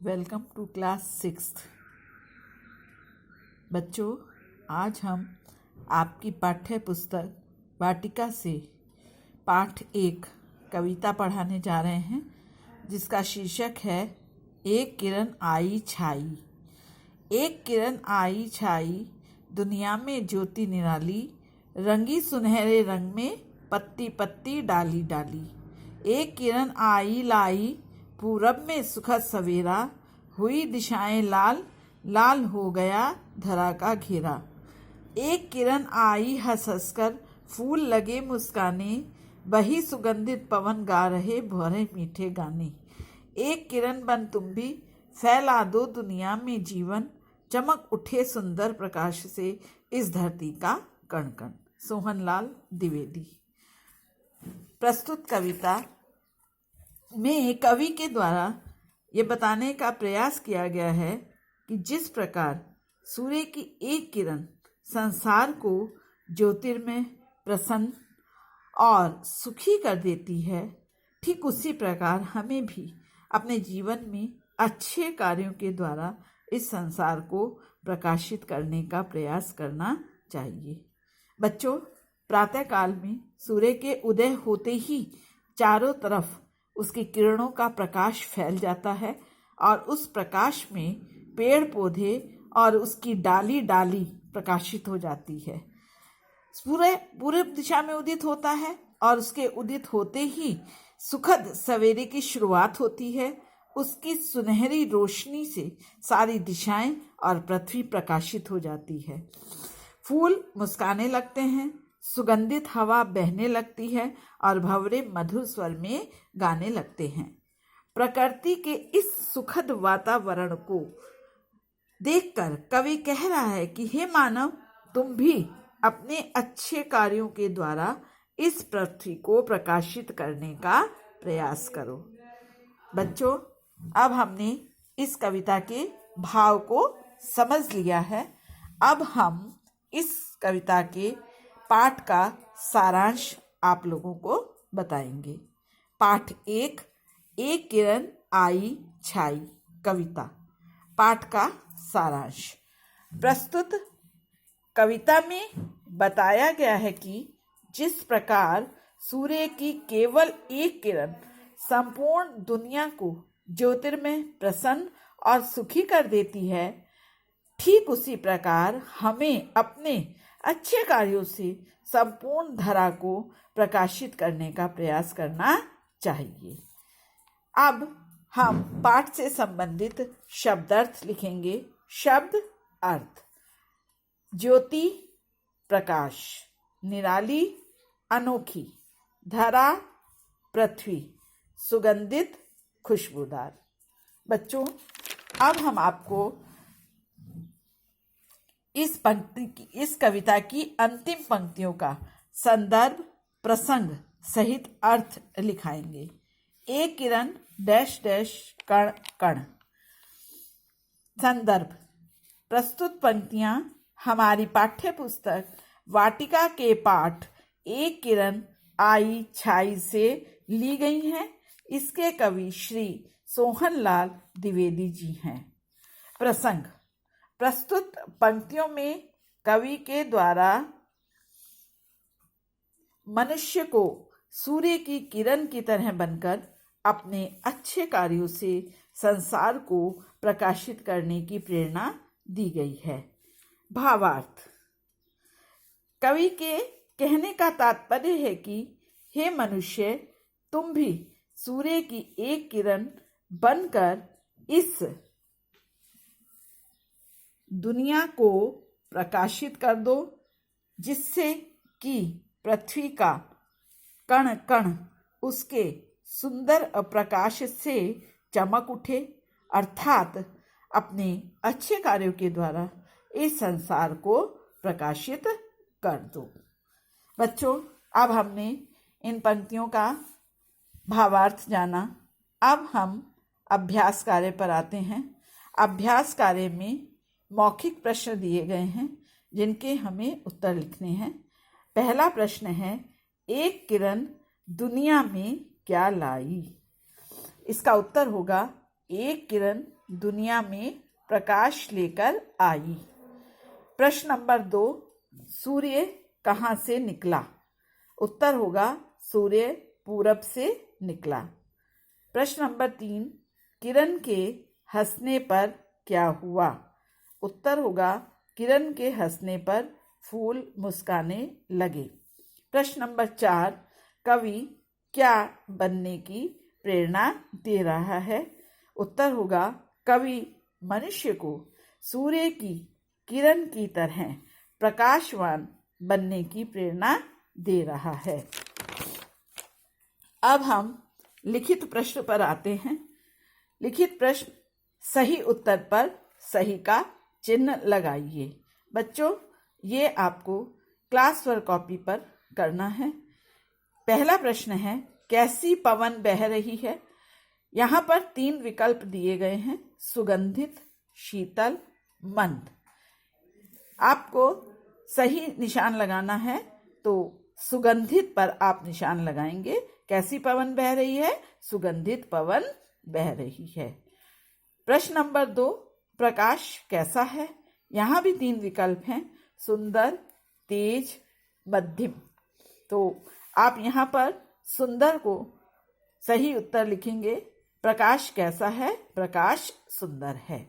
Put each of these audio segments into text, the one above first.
Welcome to class 6th। बच्चों, आज हम आपकी पाठ्य पुस्तक वाटिका से पाठ 1 कविता पढ़ाने जा रहे हैं, जिसका शीर्षक है एक किरण आई छाई। एक किरण आई छाई, दुनिया में ज्योति निराली, रंगी सुनहरे रंग में पत्ती पत्ती डाली डाली। एक किरण आई लाई, पूरब में सुखद सवेरा, हुई दिशाएं लाल लाल, हो गया धरा का घेरा। एक किरण आई हंस हंसकर, फूल लगे मुस्काने, वही सुगंधित पवन गा रहे भोरे मीठे गाने। एक किरण बन तुम भी, फैला दो दुनिया में जीवन, चमक उठे सुंदर प्रकाश से इस धरती का कण कण। सोहनलाल द्विवेदी। प्रस्तुत कविता में कवि के द्वारा ये बताने का प्रयास किया गया है कि जिस प्रकार सूर्य की एक किरण संसार को ज्योतिर्मय, प्रसन्न और सुखी कर देती है, ठीक उसी प्रकार हमें भी अपने जीवन में अच्छे कार्यों के द्वारा इस संसार को प्रकाशित करने का प्रयास करना चाहिए। बच्चों, प्रातःकाल में सूर्य के उदय होते ही चारों तरफ उसकी किरणों का प्रकाश फैल जाता है और उस प्रकाश में पेड़ पौधे और उसकी डाली डाली प्रकाशित हो जाती है। सूर्य पूर्व दिशा में उदित होता है और उसके उदित होते ही सुखद सवेरे की शुरुआत होती है। उसकी सुनहरी रोशनी से सारी दिशाएं और पृथ्वी प्रकाशित हो जाती है। फूल मुस्काने लगते हैं, सुगंधित हवा बहने लगती है और भंवरे मधुर स्वर में गाने लगते हैं। प्रकृति के इस सुखद वातावरण को देखकर कवि कह रहा है कि हे मानव, तुम भी अपने अच्छे कार्यों के द्वारा इस पृथ्वी को प्रकाशित करने का प्रयास करो। बच्चों, अब हमने इस कविता के भाव को समझ लिया है। अब हम इस कविता के पाठ का सारांश आप लोगों को बताएंगे। पाठ 1, एक किरण आई छाई कविता। पाठ का सारांश। प्रस्तुत कविता में बताया गया है कि जिस प्रकार सूर्य की केवल एक किरण संपूर्ण दुनिया को ज्योतिर्मय, प्रसन्न और सुखी कर देती है, ठीक उसी प्रकार हमें अपने अच्छे कार्यों से संपूर्ण धरा को प्रकाशित करने का प्रयास करना चाहिए। अब हम पाठ से संबंधित शब्दार्थ लिखेंगे। शब्द अर्थ: ज्योति प्रकाश, निराली अनोखी, धरा पृथ्वी, सुगंधित खुशबूदार। बच्चों, अब हम आपको इस कविता की अंतिम पंक्तियों का संदर्भ प्रसंग सहित अर्थ लिखाएंगे। एक किरण डैश डैश कण कण। संदर्भ: प्रस्तुत पंक्तियां हमारी पाठ्य पुस्तक वाटिका के पाठ एक किरण आई छाई से ली गई हैं। इसके कवि श्री सोहनलाल द्विवेदी जी हैं। प्रसंग: प्रस्तुत पंक्तियों में कवि के द्वारा मनुष्य को सूर्य की किरण की तरह बनकर अपने अच्छे कार्यों से संसार को प्रकाशित करने की प्रेरणा दी गई है। भावार्थ: कवि के कहने का तात्पर्य है कि हे मनुष्य, तुम भी सूर्य की एक किरण बनकर इस दुनिया को प्रकाशित कर दो, जिससे कि पृथ्वी का कण कण उसके सुंदर प्रकाश से चमक उठे, अर्थात अपने अच्छे कार्यों के द्वारा इस संसार को प्रकाशित कर दो। बच्चों, अब हमने इन पंक्तियों का भावार्थ जाना। अब हम अभ्यास कार्य पर आते हैं। अभ्यास कार्य में मौखिक प्रश्न दिए गए हैं, जिनके हमें उत्तर लिखने हैं। पहला प्रश्न है, एक किरण दुनिया में क्या लाई? इसका उत्तर होगा, एक किरण दुनिया में प्रकाश लेकर आई। प्रश्न नंबर 2, सूर्य कहाँ से निकला? उत्तर होगा सूर्य पूरब से निकला। प्रश्न नंबर 3, किरण के हंसने पर क्या हुआ? उत्तर होगा किरण के हंसने पर फूल मुस्काने लगे। प्रश्न नंबर 4, कवि क्या बनने की प्रेरणा दे रहा है? उत्तर होगा कवि मनुष्य को सूर्य की किरण की तरह प्रकाशवान बनने की प्रेरणा दे रहा है। अब हम लिखित प्रश्न पर आते हैं। लिखित प्रश्न, सही उत्तर पर सही का चिन्ह लगाइए। बच्चों, ये आपको क्लास वर्क कॉपी पर करना है। पहला प्रश्न है, कैसी पवन बह रही है? यहाँ पर 3 विकल्प दिए गए हैं, सुगंधित, शीतल, मंद। आपको सही निशान लगाना है तो सुगंधित पर आप निशान लगाएंगे। कैसी पवन बह रही है? सुगंधित पवन बह रही है। प्रश्न नंबर 2, प्रकाश कैसा है? यहाँ भी 3 विकल्प हैं, सुंदर, तेज, मध्यम। तो आप यहाँ पर सुंदर को सही उत्तर लिखेंगे। प्रकाश कैसा है? प्रकाश सुंदर है।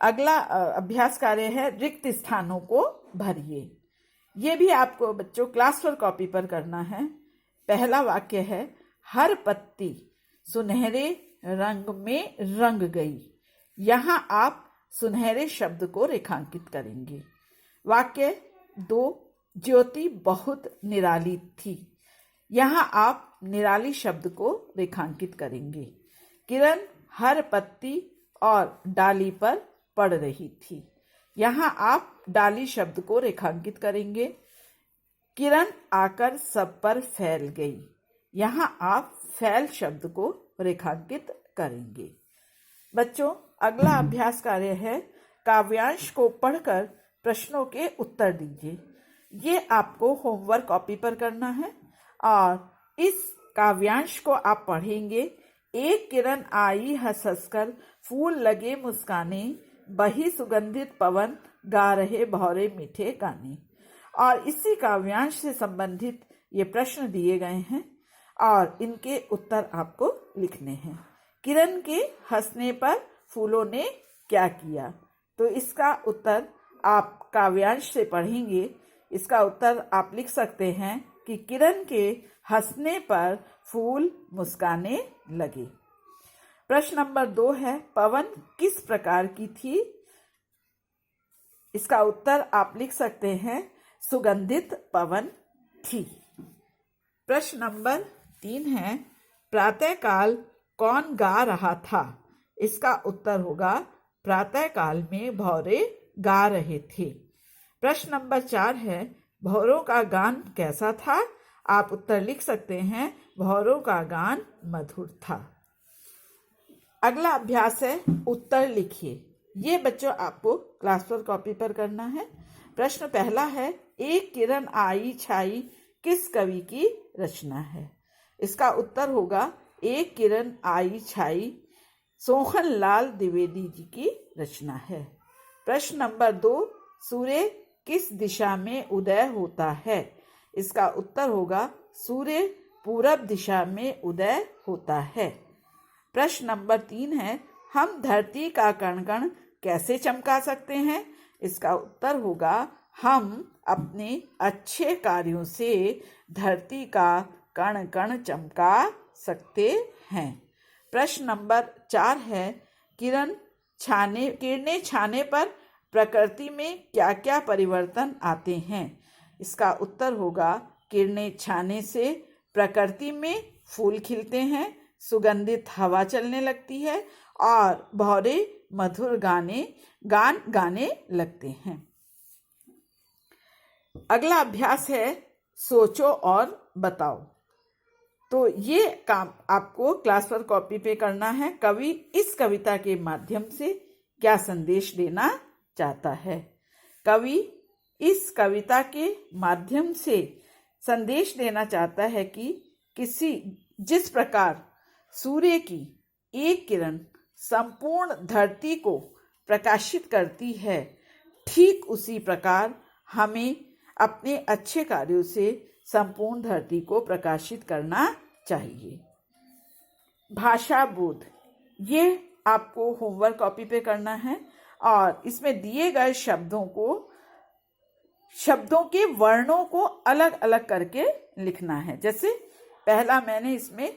अगला अभ्यास कार्य है, रिक्त स्थानों को भरिए। ये भी आपको बच्चों क्लास वर्क कॉपी पर करना है। पहला वाक्य है, हर पत्ती सुनहरे रंग में रंग गई। यहाँ आप सुनहरे शब्द को रेखांकित करेंगे। वाक्य 2, ज्योति बहुत निराली थी। यहाँ आप निराली शब्द को रेखांकित करेंगे। किरण हर पत्ती और डाली पर पड़ रही थी। यहाँ आप डाली शब्द को रेखांकित करेंगे। किरण आकर सब पर फैल गई। यहाँ आप फैल शब्द को रेखांकित करेंगे। बच्चों, अगला अभ्यास कार्य है, काव्यांश को पढ़कर प्रश्नों के उत्तर दीजिए। ये आपको होमवर्क कॉपी पर करना है और इस काव्यांश को आप पढ़ेंगे। एक किरण आई हंस हंसकर, फूल लगे मुस्काने, बही सुगंधित पवन, गा रहे भौरे मीठे गाने। और इसी काव्यांश से संबंधित ये प्रश्न दिए गए हैं और इनके उत्तर आपको लिखने हैं। किरण के हंसने पर फूलों ने क्या किया? तो इसका उत्तर आप काव्यांश से पढ़ेंगे। इसका उत्तर आप लिख सकते हैं कि किरण के हंसने पर फूल मुस्काने लगे। प्रश्न नंबर 2 है, पवन किस प्रकार की थी? इसका उत्तर आप लिख सकते हैं, सुगंधित पवन थी। प्रश्न नंबर 3 है, प्रातःकाल कौन गा रहा था? इसका उत्तर होगा, प्रातःकाल में भौरे गा रहे थे। प्रश्न नंबर 4 है, भौरों का गान कैसा था? आप उत्तर लिख सकते हैं, भौरों का गान मधुर था। अगला अभ्यास है, उत्तर लिखिए। ये बच्चों आपको क्लास वर्क कॉपी पर करना है। प्रश्न पहला है, एक किरण आई छाई किस कवि की रचना है? इसका उत्तर होगा, एक किरण आई छाई सोहन लाल द्विवेदी जी की रचना है। प्रश्न नंबर 2, सूर्य किस दिशा में उदय होता है? इसका उत्तर होगा, सूर्य पूरब दिशा में उदय होता है। प्रश्न नंबर 3 है, हम धरती का कण कण कैसे चमका सकते हैं? इसका उत्तर होगा, हम अपने अच्छे कार्यों से धरती का कण कण चमका सकते हैं। प्रश्न नंबर 4 है, किरणें छाने पर प्रकृति में क्या क्या परिवर्तन आते हैं? इसका उत्तर होगा, किरणें छाने से प्रकृति में फूल खिलते हैं, सुगंधित हवा चलने लगती है और भौरे मधुर गान गाने लगते हैं। अगला अभ्यास है, सोचो और बताओ। तो ये काम आपको क्लास वर्क कॉपी पे करना है। कवि इस कविता के माध्यम से क्या संदेश देना चाहता है? कवि इस कविता के माध्यम से संदेश देना चाहता है कि जिस प्रकार सूर्य की एक किरण संपूर्ण धरती को प्रकाशित करती है, ठीक उसी प्रकार हमें अपने अच्छे कार्यों से संपूर्ण धरती को प्रकाशित करना चाहिए। भाषा बोध, ये आपको होमवर्क कॉपी पे करना है और इसमें दिए गए शब्दों के वर्णों को अलग अलग करके लिखना है। जैसे पहला मैंने इसमें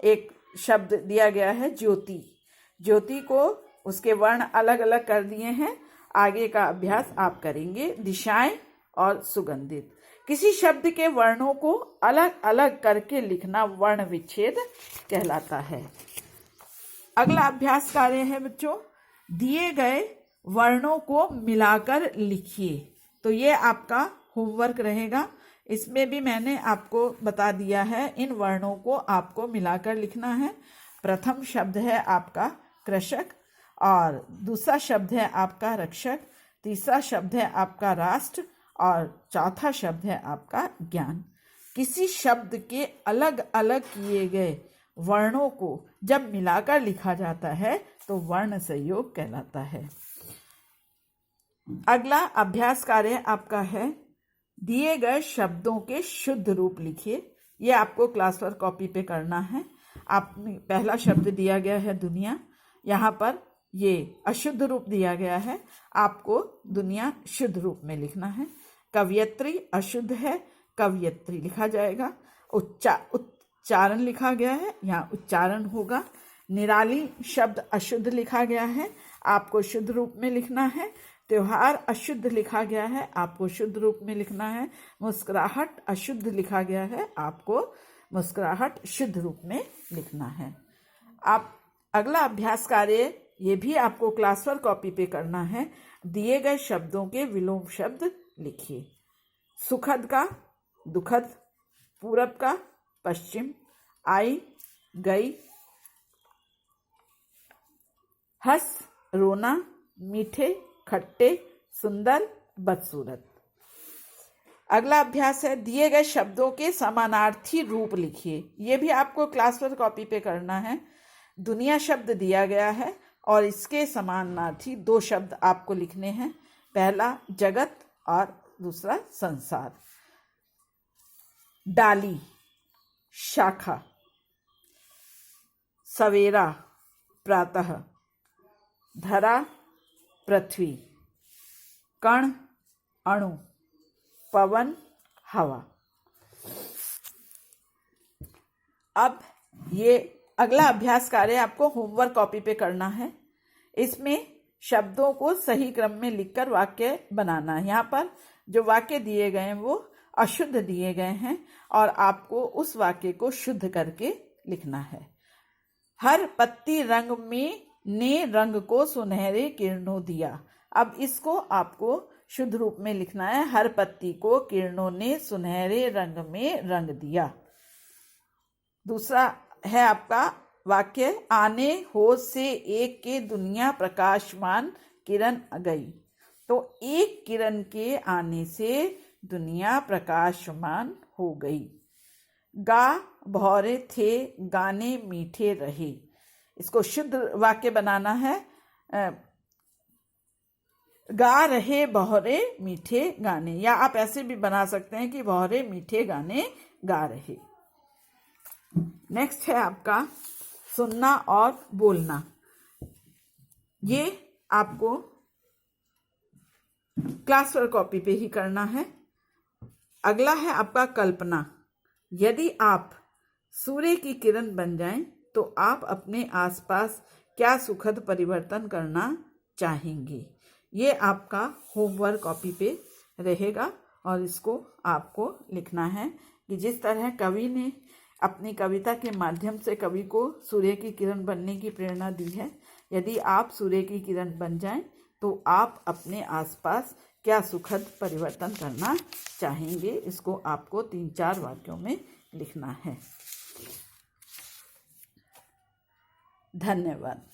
एक शब्द दिया गया है ज्योति। ज्योति को उसके वर्ण अलग अलग कर दिए हैं। आगे का अभ्यास आप करेंगे। दिशाएं और सुगंधित, किसी शब्द के वर्णों को अलग अलग करके लिखना वर्ण विच्छेद कहलाता है। अगला अभ्यास कार्य है बच्चों, दिए गए वर्णों को मिलाकर लिखिए। तो ये आपका होमवर्क रहेगा। इसमें भी मैंने आपको बता दिया है, इन वर्णों को आपको मिलाकर लिखना है। प्रथम शब्द है आपका कृषक और दूसरा शब्द है आपका रक्षक, तीसरा शब्द है आपका राष्ट्र और चौथा शब्द है आपका ज्ञान। किसी शब्द के अलग अलग किए गए वर्णों को जब मिलाकर लिखा जाता है तो वर्ण संयोग कहलाता है। अगला अभ्यास कार्य आपका है, दिए गए शब्दों के शुद्ध रूप लिखिए। ये आपको क्लास वर्क कॉपी पे करना है। पहला शब्द दिया गया है दुनिया, यहाँ पर ये अशुद्ध रूप दिया गया है, आपको दुनिया शुद्ध रूप में लिखना है। कवयित्री अशुद्ध है, कवयित्री लिखा जाएगा। उच्चारण लिखा गया है, यहाँ उच्चारण होगा। निराली शब्द अशुद्ध लिखा गया है, आपको शुद्ध रूप में लिखना है। त्योहार अशुद्ध लिखा गया है, आपको शुद्ध रूप में लिखना है। मुस्कुराहट अशुद्ध लिखा गया है, आपको मुस्कुराहट शुद्ध रूप में लिखना है। आप अगला अभ्यास कार्य ये भी आपको क्लास वर्क कॉपी पे करना है। दिए गए शब्दों के विलोम शब्द लिखिए। सुखद का दुखद, पूरब का पश्चिम, आई गई, हंस रोना, मीठे खट्टे, सुंदर बदसूरत। अगला अभ्यास है, दिए गए शब्दों के समानार्थी रूप लिखिए। ये भी आपको क्लास वर्क कॉपी पे करना है। दुनिया शब्द दिया गया है और इसके समानार्थी दो शब्द आपको लिखने हैं। पहला जगत और दूसरा संसार। डाली शाखा, सवेरा प्रातः, धरा पृथ्वी, कण अणु, पवन हवा। अब ये अगला अभ्यास कार्य आपको होमवर्क कॉपी पे करना है। इसमें शब्दों को सही क्रम में लिखकर वाक्य बनाना है। यहाँ पर जो वाक्य दिए गए हैं वो अशुद्ध दिए गए हैं और आपको उस वाक्य को शुद्ध करके लिखना है। हर पत्ती रंग में ने रंग को सुनहरे किरणों दिया। अब इसको आपको शुद्ध रूप में लिखना है। हर पत्ती को किरणों ने सुनहरे रंग में रंग दिया। दूसरा है आपका वाक्य, आने होश से एक के दुनिया प्रकाशमान किरण गई। तो एक किरण के आने से दुनिया प्रकाशमान हो गई। गा भौरे थे गाने मीठे रहे। इसको शुद्ध वाक्य बनाना है। गा रहे बहरे मीठे गाने, या आप ऐसे भी बना सकते हैं कि बहरे मीठे गाने गा रहे। नेक्स्ट है आपका सुनना और बोलना। ये आपको क्लास वर्क कॉपी पे ही करना है। अगला है आपका कल्पना। यदि आप सूर्य की किरण बन जाएं तो आप अपने आसपास क्या सुखद परिवर्तन करना चाहेंगे। ये आपका होमवर्क कॉपी पे रहेगा और इसको आपको लिखना है कि जिस तरह कवि ने अपनी कविता के माध्यम से कवि को सूर्य की किरण बनने की प्रेरणा दी है, यदि आप सूर्य की किरण बन जाएं तो आप अपने आसपास क्या सुखद परिवर्तन करना चाहेंगे। इसको आपको 3-4 वाक्यों में लिखना है। धन्यवाद।